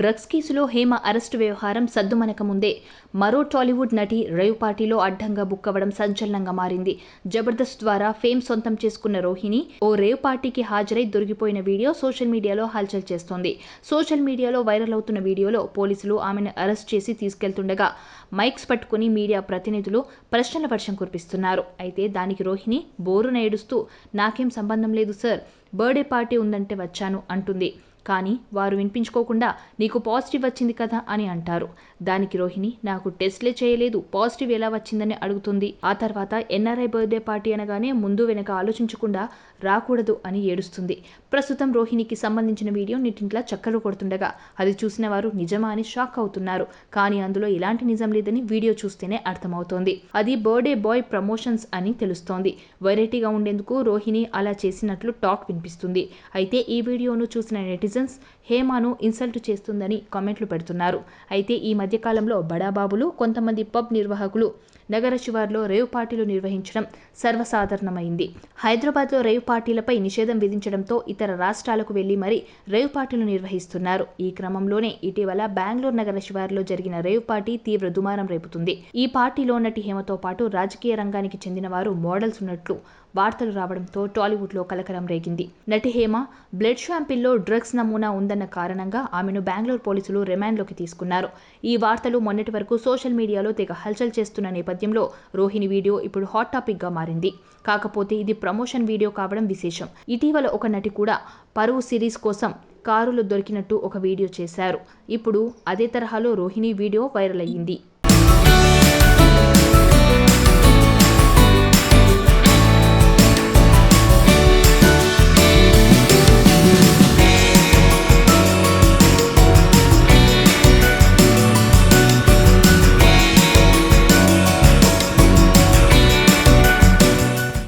Drugs కేసులో Hema arrest వ్యవహారం సద్దుమనక ముందే మరో టాలీవుడ్ నటి రేవ్ పార్టీలో అడ్డంగా బుక్కవడం సంచలనంగా మారింది. జబర్దస్త్ ద్వారా ఫేమ్ సొంతం చేసుకున్న రోహిణి ఓ రేవ్ పార్టీకి హాజరై దొరికిపోయిన వీడియో సోషల్ మీడియాలో హల్చల్ చేస్తోంది. సోషల్ మీడియాలో వైరల్ అవుతున్న వీడియోలో పోలీసులు ఆమెను అరెస్ట్ చేసి తీసుకెళ్తుండగా మైక్స్ పట్టుకుని మీడియా ప్రతినిధులు ప్రశ్నల వర్షం కురిపిస్తున్నారు. అయితే దానికి రోహిణి బోరున ఏడుస్తూ నాకేం సంబంధం లేదు సార్, బర్త్డే పార్టీ ఉందంటే వచ్చాను అంటుంది. కానీ వారు వినిపించుకోకుండా నీకు పాజిటివ్ వచ్చింది కదా అని అంటారు. దానికి రోహిణి నాకు టెస్ట్లే చేయలేదు, పాజిటివ్ ఎలా వచ్చిందని అడుగుతుంది. ఆ తర్వాత ఎన్ఆర్ఐ బర్త్డే పార్టీ అనగానే ముందు వెనక ఆలోచించకుండా రాకూడదు అని ఏడుస్తుంది. ప్రస్తుతం రోహిణికి సంబంధించిన వీడియో నెట్టింట్లా చక్కర్లు కొడుతుండగా అది చూసిన వారు నిజమా అని షాక్ అవుతున్నారు. కానీ అందులో ఎలాంటి నిజం లేదని వీడియో చూస్తేనే అర్థమవుతోంది. అది బర్త్డే బాయ్ ప్రమోషన్స్ అని తెలుస్తోంది. వెరైటీగా ఉండేందుకు రోహిణి అలా చేసినట్లు టాక్ వినిపిస్తుంది. అయితే ఈ వీడియోను చూసిన నెటిజన్స్ హేమను ఇన్సల్ట్ చేస్తుందని కామెంట్లు పెడుతున్నారు. అయితే ఈ మధ్యకాలంలో బడాబాబులు, కొంతమంది పబ్ నిర్వాహకులు నగర శివార్లో రేవ్ పార్టీలు నిర్వహించడం సర్వసాధారణమైంది. హైదరాబాద్లో రేవ్ పార్టీలపై నిషేధం విధించడంతో ఇతర రాష్ట్రాలకు వెళ్లి మరీ రేవ్ పార్టీలు నిర్వహిస్తున్నారు. ఈ క్రమంలోనే ఇటీవల బెంగళూరు నగర శివార్లో జరిగిన రేవ్ పార్టీ తీవ్ర దుమారం రేపుతుంది. ఈ పార్టీలో నటి హేమతో పాటు రాజకీయ రంగానికి చెందిన వారు, మోడల్స్ ఉన్నట్లు వార్తలు రావడంతో టాలీవుడ్లో కలకలం రేగింది. నటి హేమ బ్లడ్ శాంపిల్లో డ్రగ్స్ నమూనా ఉందన్న కారణంగా ఆమెను బెంగళూరు పోలీసులు రిమాండ్లోకి తీసుకున్నారు. ఈ వార్తలు మొన్నటి వరకు సోషల్ మీడియాలో తెగ హల్చల్ చేస్తున్న నేపథ్యంలో రోహిణి వీడియో ఇప్పుడు హాట్ టాపిక్గా మారింది. కాకపోతే ఇది ప్రమోషన్ వీడియో కావడం విశేషం. ఇటీవల ఒక నటి కూడా పరువు సిరీస్ కోసం కారులో దొరికినట్టు ఒక వీడియో చేశారు. ఇప్పుడు అదే తరహాలో రోహిణి వీడియో వైరల్ అయ్యింది.